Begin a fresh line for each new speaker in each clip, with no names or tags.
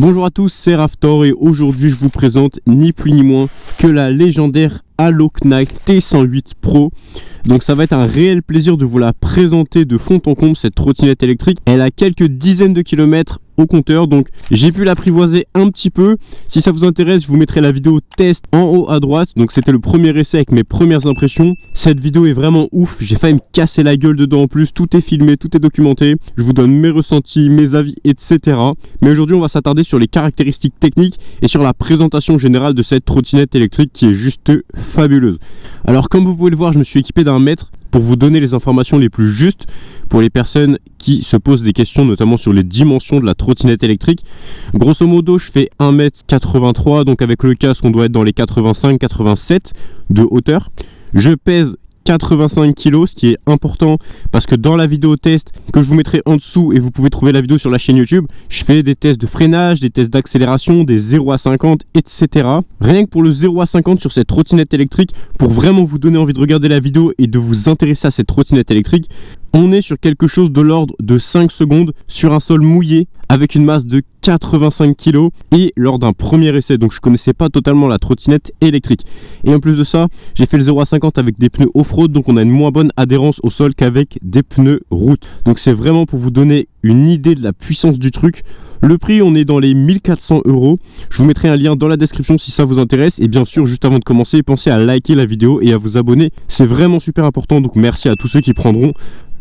Bonjour à tous, c'est Raftor et aujourd'hui je vous présente ni plus ni moins que la légendaire Aloknight T108 Pro. Donc ça va être un réel plaisir de vous la présenter de fond en comble, cette trottinette électrique. Elle a quelques dizaines de kilomètres au compteur, donc j'ai pu l'apprivoiser un petit peu. Si ça vous intéresse, je vous mettrai la vidéo test en haut à droite. Donc c'était le premier essai avec mes premières impressions. Cette vidéo est vraiment ouf, j'ai failli me casser la gueule dedans en plus. Tout est filmé, tout est documenté. Je vous donne mes ressentis, mes avis, etc. Mais aujourd'hui on va s'attarder sur les caractéristiques techniques et sur la présentation générale de cette trottinette électrique qui est juste fabuleuse. Alors comme vous pouvez le voir, je me suis équipé d'un mètre pour vous donner les informations les plus justes pour les personnes qui se posent des questions, notamment sur les dimensions de la trottinette électrique. Grosso modo, je fais 1m83, donc avec le casque, on doit être dans les 85-87 de hauteur. Je pèse 85 kg, ce qui est important parce que dans la vidéo test que je vous mettrai en dessous, et vous pouvez trouver la vidéo sur la chaîne YouTube, je fais des tests de freinage, des tests d'accélération, des 0 à 50, etc. Rien que pour le 0 à 50 sur cette trottinette électrique, pour vraiment vous donner envie de regarder la vidéo et de vous intéresser à cette trottinette électrique, on est sur quelque chose de l'ordre de 5 secondes sur un sol mouillé avec une masse de 85 kg et lors d'un premier essai. Donc je connaissais pas totalement la trottinette électrique. Et en plus de ça, j'ai fait le 0 à 50 avec des pneus off-road, donc on a une moins bonne adhérence au sol qu'avec des pneus route. Donc c'est vraiment pour vous donner une idée de la puissance du truc. Le prix, on est dans les 1400 €. Je vous mettrai un lien dans la description si ça vous intéresse. Et bien sûr, juste avant de commencer, pensez à liker la vidéo et à vous abonner. C'est vraiment super important, donc merci à tous ceux qui prendront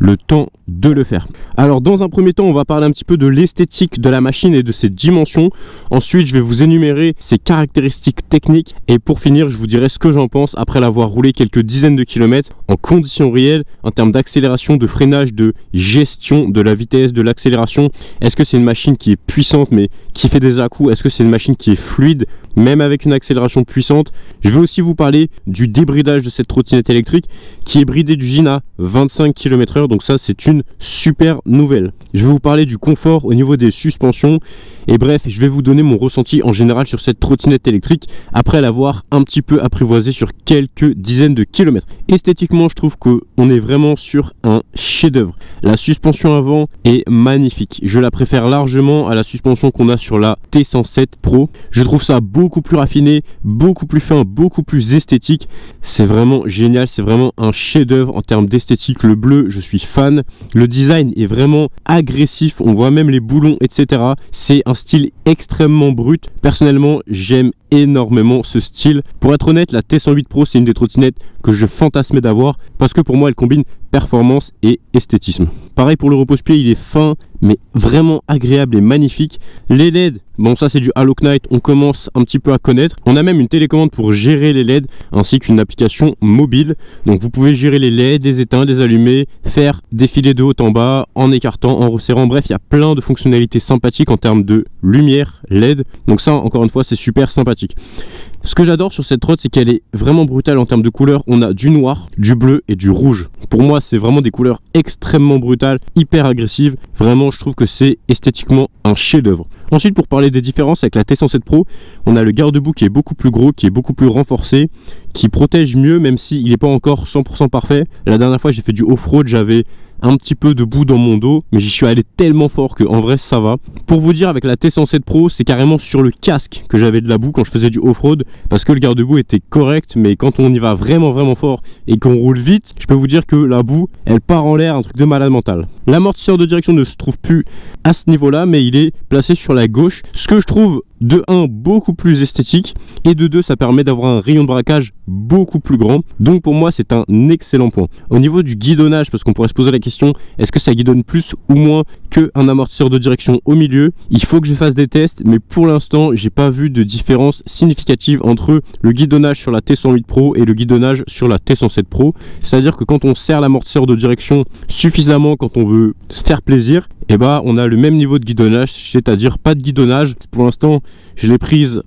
le temps de le faire. Alors dans un premier temps, on va parler un petit peu de l'esthétique de la machine et de ses dimensions. Ensuite, je vais vous énumérer ses caractéristiques techniques. Et pour finir, je vous dirai ce que j'en pense après l'avoir roulé quelques dizaines de kilomètres en conditions réelles, en termes d'accélération, de freinage, de gestion de la vitesse, de l'accélération. Est-ce que c'est une machine qui est puissante mais qui fait des à-coups? Est-ce que c'est une machine qui est fluide même avec une accélération puissante? Je vais aussi vous parler du débridage de cette trottinette électrique qui est bridée d'usine à 25 km/h, donc ça c'est une super nouvelle. Je vais vous parler du confort au niveau des suspensions et bref, je vais vous donner mon ressenti en général sur cette trottinette électrique après l'avoir un petit peu apprivoisée sur quelques dizaines de kilomètres. Esthétiquement, je trouve qu'on est vraiment sur un chef-d'œuvre. La suspension avant est magnifique. Je la préfère largement à la suspension qu'on a sur la T107 Pro. Je trouve ça beaucoup plus raffiné, beaucoup plus fin, beaucoup plus esthétique. C'est vraiment génial, c'est vraiment un chef-d'œuvre en termes d'esthétique. Le bleu, je suis fan. Le design est vraiment agressif, on voit même les boulons, etc. C'est un style extrêmement brut. Personnellement, j'aime énormément ce style. Pour être honnête, la T108 Pro, c'est une des trottinettes que je fantasmais d'avoir parce que pour moi, elle combine performance et esthétisme. Pareil pour le repose-pied, il est fin mais vraiment agréable et magnifique. Les LED, bon ça c'est du Aloknight, on commence un petit peu à connaître. On a même une télécommande pour gérer les LED ainsi qu'une application mobile. Donc vous pouvez gérer les LED, les éteindre, les allumer, faire défiler de haut en bas, en écartant, en resserrant. Bref, il y a plein de fonctionnalités sympathiques en termes de lumière LED. Donc ça, encore une fois, c'est super sympathique. Ce que j'adore sur cette trotte, c'est qu'elle est vraiment brutale en termes de couleurs. On a du noir, du bleu et du rouge. Pour moi, c'est vraiment des couleurs extrêmement brutales, hyper agressives. Vraiment, je trouve que c'est esthétiquement un chef-d'œuvre. Ensuite, pour parler des différences avec la T107 Pro, on a le garde-boue qui est beaucoup plus gros, qui est beaucoup plus renforcé, qui protège mieux, même s'il n'est pas encore 100% parfait. La dernière fois, j'ai fait du off-road, j'avais un petit peu de boue dans mon dos, mais j'y suis allé tellement fort que en vrai ça va. Pour vous dire, avec la T107 Pro, c'est carrément sur le casque que j'avais de la boue quand je faisais du off-road, parce que le garde-boue était correct, mais quand on y va vraiment fort et qu'on roule vite, je peux vous dire que la boue, elle part en l'air, un truc de malade mental. L'amortisseur de direction ne se trouve plus à ce niveau-là, mais il est placé sur la gauche, ce que je trouve de 1 beaucoup plus esthétique et de 2 ça permet d'avoir un rayon de braquage beaucoup plus grand, donc pour moi c'est un excellent point. Au niveau du guidonnage, parce qu'on pourrait se poser la question, est-ce que ça guidonne plus ou moins qu'un amortisseur de direction au milieu? Il faut que je fasse des tests, mais pour l'instant j'ai pas vu de différence significative entre le guidonnage sur la T108 Pro et le guidonnage sur la T107 Pro. C'est à dire que quand on serre l'amortisseur de direction suffisamment, quand on veut se faire plaisir, et bah on a le même niveau de guidonnage, c'est-à-dire pas de guidonnage. Pour l'instant je l'ai prise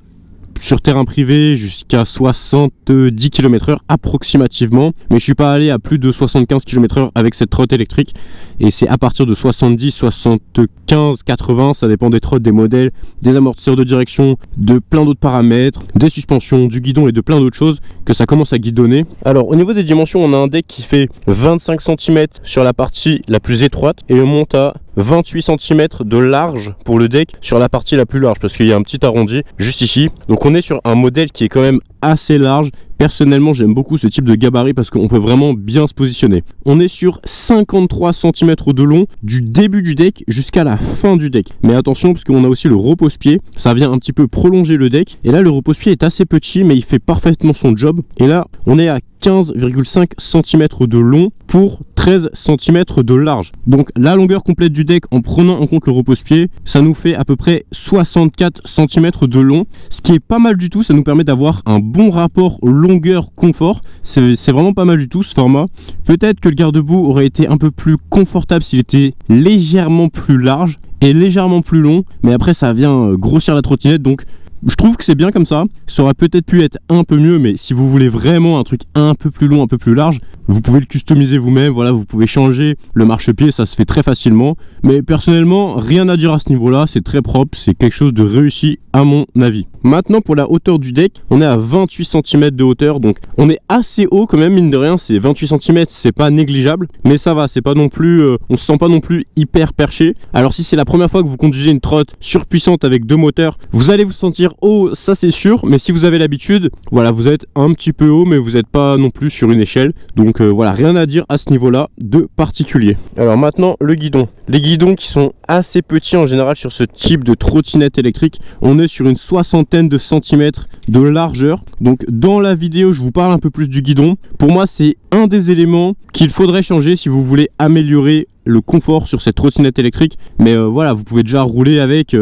sur terrain privé jusqu'à 70 km/h approximativement, mais je suis pas allé à plus de 75 km/h avec cette trotte électrique, et c'est à partir de 70, 75, 80, ça dépend des trottes, des modèles, des amortisseurs de direction, de plein d'autres paramètres, des suspensions, du guidon et de plein d'autres choses que ça commence à guidonner. Alors au niveau des dimensions, on a un deck qui fait 25 cm sur la partie la plus étroite et on monte à 28 cm de large pour le deck sur la partie la plus large, parce qu'il y a un petit arrondi juste ici. Donc on est sur un modèle qui est quand même assez large. Personnellement, j'aime beaucoup ce type de gabarit parce qu'on peut vraiment bien se positionner. On est sur 53 cm de long du début du deck jusqu'à la fin du deck. Mais attention, parce qu'on a aussi le repose-pied. Ça vient un petit peu prolonger le deck. Et là, le repose-pied est assez petit, mais il fait parfaitement son job. Et là, on est à 15,5 cm de long pour 13 cm de large. Donc la longueur complète du deck en prenant en compte le repose-pied, ça nous fait à peu près 64 cm de long, ce qui est pas mal du tout. Ça nous permet d'avoir un bon rapport longueur-confort. C'est vraiment pas mal du tout ce format. Peut-être que le garde-boue aurait été un peu plus confortable s'il était légèrement plus large et légèrement plus long, mais après ça vient grossir la trottinette, donc je trouve que c'est bien comme ça. Ça aurait peut-être pu être un peu mieux, mais si vous voulez vraiment un truc un peu plus long, un peu plus large, vous pouvez le customiser vous-même. Voilà, vous pouvez changer le marchepied, ça se fait très facilement. Mais personnellement, rien à dire à ce niveau-là, c'est très propre, c'est quelque chose de réussi à mon avis. Maintenant, pour la hauteur du deck, on est à 28 cm de hauteur, donc on est assez haut quand même, mine de rien. C'est 28 cm, c'est pas négligeable, mais ça va, c'est pas non plus, on se sent pas non plus hyper perché. Alors si c'est la première fois que vous conduisez une trotte surpuissante avec deux moteurs, vous allez vous sentir haut, ça c'est sûr, mais si vous avez l'habitude, voilà, vous êtes un petit peu haut, mais vous n'êtes pas non plus sur une échelle. Donc voilà, rien à dire à ce niveau-là de particulier. Alors maintenant, le guidon. Les guidons qui sont assez petits en général sur ce type de trottinette électrique, on est sur une soixantaine de centimètres de largeur. Donc dans la vidéo, je vous parle un peu plus du guidon. Pour moi, c'est un des éléments qu'il faudrait changer si vous voulez améliorer le confort sur cette trottinette électrique. Mais voilà, vous pouvez déjà rouler avec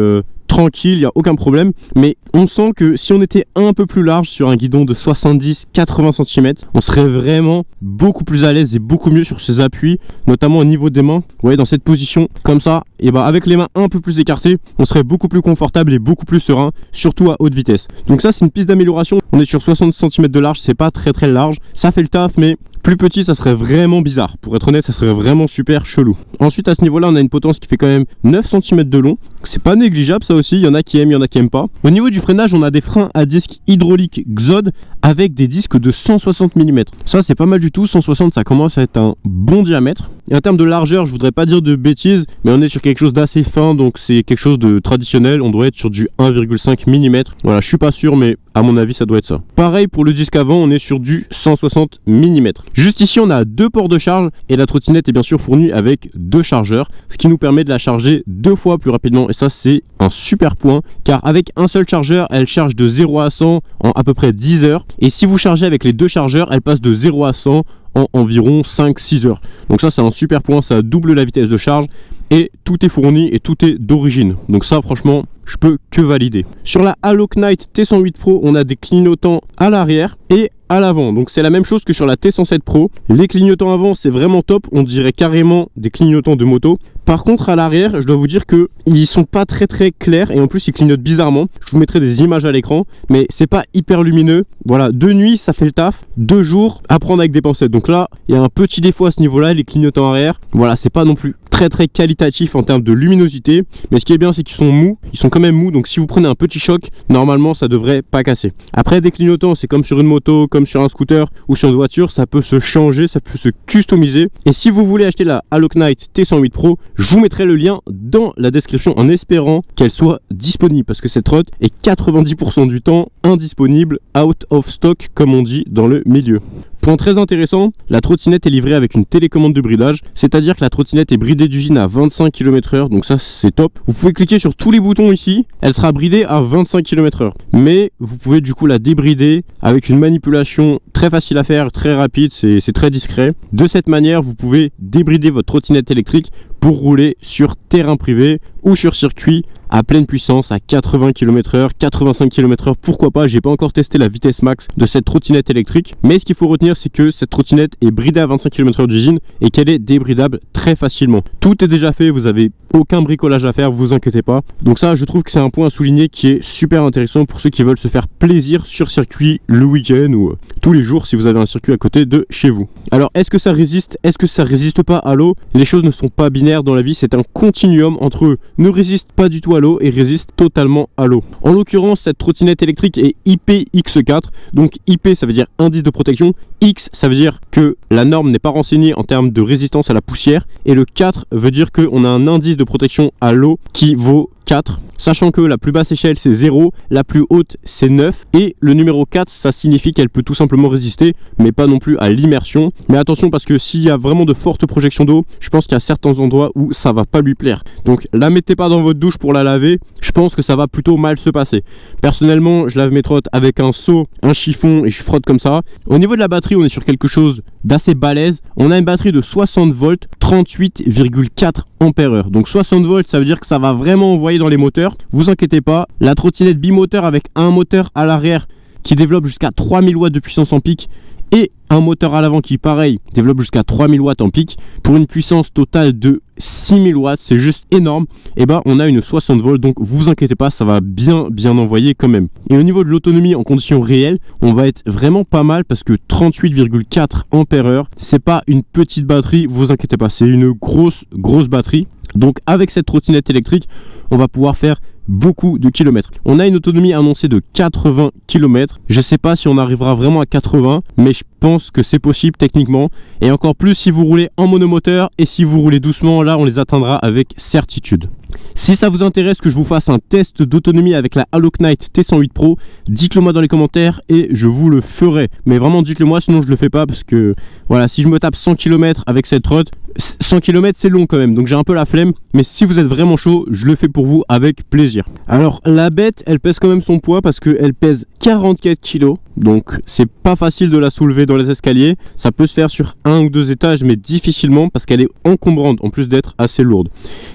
tranquille, il n'y a aucun problème. Mais on sent que si on était un peu plus large sur un guidon de 70-80 cm, on serait vraiment beaucoup plus à l'aise et beaucoup mieux sur ses appuis, notamment au niveau des mains. Vous voyez, dans cette position comme ça, et bah avec les mains un peu plus écartées, on serait beaucoup plus confortable et beaucoup plus serein, surtout à haute vitesse. Donc ça, c'est une piste d'amélioration. On est sur 60 cm de large, c'est pas très large, ça fait le taf, mais plus petit, ça serait vraiment bizarre. Pour être honnête, ça serait vraiment super chelou. Ensuite, à ce niveau-là, on a une potence qui fait quand même 9 cm de long. C'est pas négligeable, ça aussi. Il y en a qui aiment, il y en a qui aiment pas. Au niveau du freinage, on a des freins à disque hydraulique XOD avec des disques de 160 mm. Ça, c'est pas mal du tout. 160, ça commence à être un bon diamètre. Et en termes de largeur, je voudrais pas dire de bêtises, mais on est sur quelque chose d'assez fin, donc c'est quelque chose de traditionnel. On doit être sur du 1,5 mm. Voilà, je suis pas sûr, mais à mon avis, ça doit être ça. Pareil pour le disque avant, on est sur du 160 mm. Juste ici, on a deux ports de charge et la trottinette est bien sûr fournie avec deux chargeurs, ce qui nous permet de la charger 2 fois plus rapidement. Et ça, c'est un super point, car avec un seul chargeur, elle charge de 0 à 100 en à peu près 10 heures. Et si vous chargez avec les deux chargeurs, elle passe de 0 à 100 en environ 5-6 heures. Donc ça, c'est un super point, ça double la vitesse de charge. Et tout est fourni et tout est d'origine. Donc ça, franchement, je peux que valider. Sur la Aloknite T108 Pro, on a des clignotants à l'arrière et à l'avant. Donc c'est la même chose que sur la T107 Pro. Les clignotants avant, c'est vraiment top. On dirait carrément des clignotants de moto. Par contre, à l'arrière, je dois vous dire que ils sont pas très clairs et en plus ils clignotent bizarrement. Je vous mettrai des images à l'écran, mais c'est pas hyper lumineux. Voilà, de nuit ça fait le taf, de jour à prendre avec des pincettes. Donc là, il y a un petit défaut à ce niveau-là, les clignotants arrière. Voilà, c'est pas non plus très qualitatif en termes de luminosité, mais ce qui est bien, c'est qu'ils sont mous. Ils sont quand même mous, donc si vous prenez un petit choc, normalement ça devrait pas casser. Après, des clignotants, c'est comme sur une moto, comme sur un scooter ou sur une voiture, ça peut se changer, ça peut se customiser. Et si vous voulez acheter la Aloknite T108 Pro, je vous mettrai le lien dans la description en espérant qu'elle soit disponible, parce que cette trotte est 90% du temps indisponible, out of stock comme on dit dans le milieu. Point très intéressant, la trottinette est livrée avec une télécommande de bridage, c'est-à-dire que la trottinette est bridée d'usine à 25 km/h, donc ça c'est top. Vous pouvez cliquer sur tous les boutons ici, elle sera bridée à 25 km/h. Mais vous pouvez du coup la débrider avec une manipulation très facile à faire, très rapide, c'est très discret. De cette manière, vous pouvez débrider votre trottinette électrique pour rouler sur terrain privé ou sur circuit à pleine puissance à 80 km/h, 85 km/h, pourquoi pas. J'ai pas encore testé la vitesse max de cette trottinette électrique, mais ce qu'il faut retenir, c'est que cette trottinette est bridée à 25 km/h d'usine et qu'elle est débridable très facilement. Tout est déjà fait, vous avez aucun bricolage à faire, vous inquiétez pas. Donc ça, je trouve que c'est un point à souligner qui est super intéressant pour ceux qui veulent se faire plaisir sur circuit le week-end ou tous les jours si vous avez un circuit à côté de chez vous. Alors, est-ce que ça résiste? Est-ce que ça résiste pas à l'eau? Les choses ne sont pas binaires dans la vie, c'est un continuum entre eux. Ne résiste pas du tout à l'eau et résiste totalement à l'eau. En l'occurrence, cette trottinette électrique est IPX4. Donc IP, ça veut dire indice de protection. X, ça veut dire que la norme n'est pas renseignée en termes de résistance à la poussière. Et le 4 veut dire qu'on a un indice de protection à l'eau qui vaut 4, sachant que la plus basse échelle c'est 0, la plus haute c'est 9 et le numéro 4 ça signifie qu'elle peut tout simplement résister mais pas non plus à l'immersion. Mais attention parce que s'il y a vraiment de fortes projections d'eau, je pense qu'il y a certains endroits où ça va pas lui plaire. Donc la mettez pas dans votre douche pour la laver, je pense que ça va plutôt mal se passer. Personnellement je lave mes trottes avec un seau, un chiffon et je frotte comme ça. Au niveau de la batterie on est sur quelque chose d'assez balèze. On a une batterie de 60 volts, 38,4 ampères-heure. Donc 60 volts ça veut dire que ça va vraiment envoyer dans les moteurs. Vous inquiétez pas, la trottinette bimoteur avec un moteur à l'arrière qui développe jusqu'à 3000 watts de puissance en pic et un moteur à l'avant qui pareil développe jusqu'à 3000 watts en pic pour une puissance totale de 6000 watts, c'est juste énorme. Et bah on a une 60 volts, donc vous inquiétez pas, ça va bien envoyer quand même. Et au niveau de l'autonomie en conditions réelles, on va être vraiment pas mal parce que 38,4 ampères-heure, c'est pas une petite batterie, vous inquiétez pas, c'est une grosse batterie. Donc avec cette trottinette électrique, on va pouvoir faire beaucoup de kilomètres. On a une autonomie annoncée de 80 km. Je sais pas si on arrivera vraiment à 80, mais je pense que c'est possible techniquement. Et encore plus si vous roulez en monomoteur et si vous roulez doucement, là on les atteindra avec certitude. Si ça vous intéresse que je vous fasse un test d'autonomie avec la Aloknight T108 Pro, dites-le moi dans les commentaires et je vous le ferai. Mais vraiment dites-le moi, sinon je le fais pas parce que voilà, si je me tape 100 km avec cette trotte, 100 km c'est long quand même, donc j'ai un peu la flemme. Mais si vous êtes vraiment chaud, je le fais pour vous avec plaisir. Alors la bête, elle pèse quand même son poids parce qu'elle pèse 44 kg. Donc c'est pas facile de la soulever dans les escaliers. Ça peut se faire sur un ou deux étages mais difficilement parce qu'elle est encombrante en plus d'être assez lourde.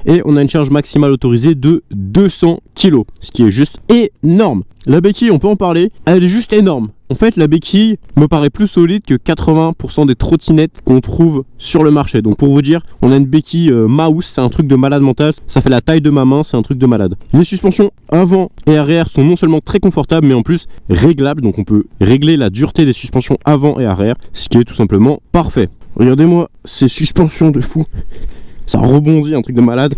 Et on a une charge maximale autorisée de 200 kg, ce qui est juste énorme. La béquille, on peut en parler, elle est juste énorme. En fait, la béquille me paraît plus solide que 80% des trottinettes qu'on trouve sur le marché. Donc pour vous dire, on a une béquille mouse, c'est un truc de malade mental. Ça fait la taille de ma main, c'est un truc de malade. Les suspensions avant et arrière sont non seulement très confortables, mais en plus réglables. Donc on peut régler la dureté des suspensions avant et arrière, ce qui est tout simplement parfait. Regardez-moi ces suspensions de fou. Ça rebondit, un truc de malade.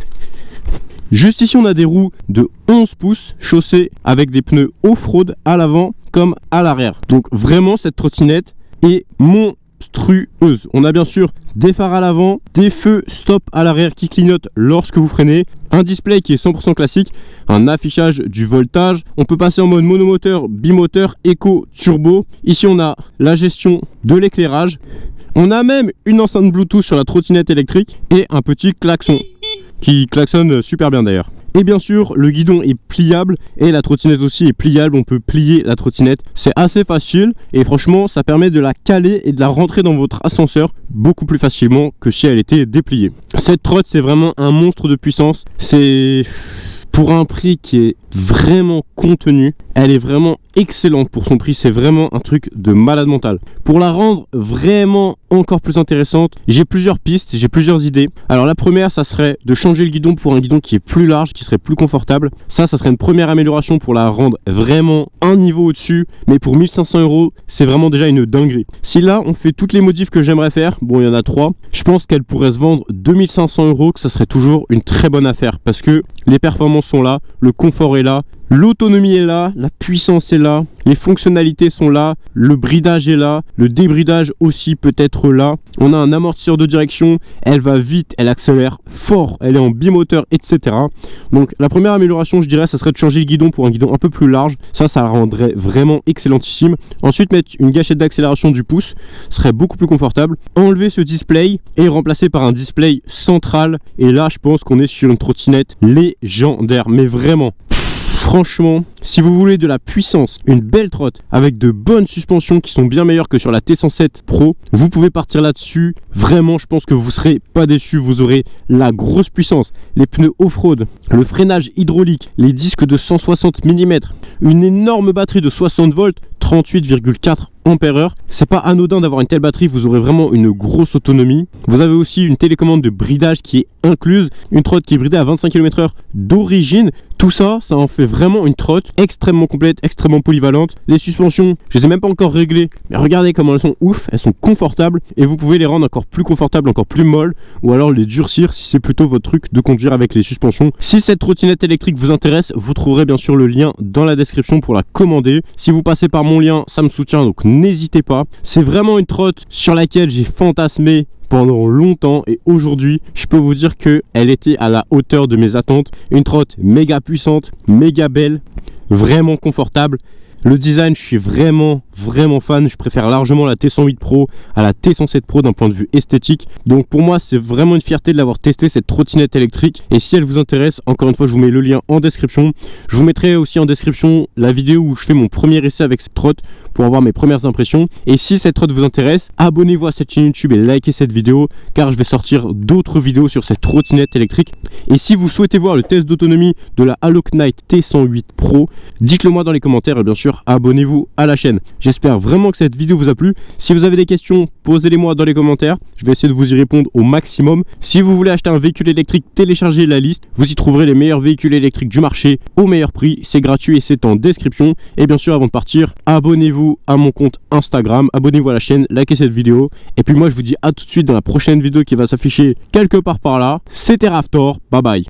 Juste ici on a des roues de 11 pouces chaussées avec des pneus off-road à l'avant comme à l'arrière. Donc vraiment cette trottinette est monstrueuse. On a bien sûr des phares à l'avant, des feux stop à l'arrière qui clignotent lorsque vous freinez, un display qui est 100% classique, un affichage du voltage. On peut passer en mode monomoteur, bimoteur, éco, turbo. Ici on a la gestion de l'éclairage. On a même une enceinte Bluetooth sur la trottinette électrique et un petit klaxon qui klaxonne super bien d'ailleurs. Et bien sûr, le guidon est pliable et la trottinette aussi est pliable. On peut plier la trottinette. C'est assez facile et franchement, ça permet de la caler et de la rentrer dans votre ascenseur beaucoup plus facilement que si elle était dépliée. Cette trotte, c'est vraiment un monstre de puissance. C'est pour un prix qui est vraiment contenu. Elle est vraiment excellente pour son prix. C'est vraiment un truc de malade mental. Pour la rendre vraiment encore plus intéressante, j'ai plusieurs pistes, j'ai plusieurs idées. Alors la première, ça serait de changer le guidon pour un guidon qui est plus large, qui serait plus confortable. Ça serait une première amélioration pour la rendre vraiment un niveau au-dessus. Mais pour 1500 €, c'est vraiment déjà une dinguerie. Si là, on fait toutes les modifs que j'aimerais faire, bon, il y en a 3, je pense qu'elle pourrait se vendre 2500 €, que ça serait toujours une très bonne affaire parce que les performances sont là, le confort est là, l'autonomie est là, la puissance est là, les fonctionnalités sont là, le bridage est là, le débridage aussi peut être là. On a un amortisseur de direction, elle va vite, elle accélère fort, elle est en bimoteur, etc. Donc la première amélioration, je dirais, ça serait de changer le guidon pour un guidon un peu plus large. Ça la rendrait vraiment excellentissime. Ensuite, mettre une gâchette d'accélération du pouce serait beaucoup plus confortable. Enlever ce display et remplacer par un display central. Et là, je pense qu'on est sur une trottinette légendaire, mais vraiment. Franchement, si vous voulez de la puissance, une belle trotte avec de bonnes suspensions qui sont bien meilleures que sur la T107 Pro, vous pouvez partir là-dessus. Vraiment, je pense que vous serez pas déçus. Vous aurez la grosse puissance, les pneus off-road, le freinage hydraulique, les disques de 160 mm, une énorme batterie de 60 volts, 38,4 ampères-heure. C'est pas anodin d'avoir une telle batterie, vous aurez vraiment une grosse autonomie. Vous avez aussi une télécommande de bridage qui est incluse, une trotte qui est bridée à 25 km/h d'origine. Tout ça, ça en fait vraiment une trotte extrêmement complète, extrêmement polyvalente. Les suspensions, je les ai même pas encore réglées, mais regardez comment elles sont ouf, elles sont confortables et vous pouvez les rendre encore plus confortables, encore plus molles ou alors les durcir si c'est plutôt votre truc de conduire avec les suspensions. Si cette trottinette électrique vous intéresse, vous trouverez bien sûr le lien dans la description pour la commander. Si vous passez par mon lien, ça me soutient, donc n'hésitez pas. C'est vraiment une trotte sur laquelle j'ai fantasmé pendant longtemps et aujourd'hui je peux vous dire que elle était à la hauteur de mes attentes. Une trotte méga puissante, méga belle, vraiment confortable. Le design, je suis vraiment fan. Je préfère largement la T108 Pro à la T107 Pro d'un point de vue esthétique. Donc pour moi, c'est vraiment une fierté de l'avoir testé, cette trottinette électrique. Et si elle vous intéresse, encore une fois, je vous mets le lien en description. Je vous mettrai aussi en description la vidéo où je fais mon premier essai avec cette trotte pour avoir mes premières impressions. Et si cette trotte vous intéresse, abonnez-vous à cette chaîne YouTube et likez cette vidéo car je vais sortir d'autres vidéos sur cette trottinette électrique. Et si vous souhaitez voir le test d'autonomie de la Aloknight T108 Pro, dites-le moi dans les commentaires et bien sûr abonnez-vous à la chaîne. J'espère vraiment que cette vidéo vous a plu. Si vous avez des questions, posez-les moi dans les commentaires. Je vais essayer de vous y répondre au maximum. Si vous voulez acheter un véhicule électrique, téléchargez la liste. Vous y trouverez les meilleurs véhicules électriques du marché au meilleur prix. C'est gratuit et c'est en description. Et bien sûr, avant de partir, abonnez-vous à mon compte Instagram. Abonnez-vous à la chaîne, likez cette vidéo. Et puis moi, je vous dis à tout de suite dans la prochaine vidéo qui va s'afficher quelque part par là. C'était Raftor. Bye bye.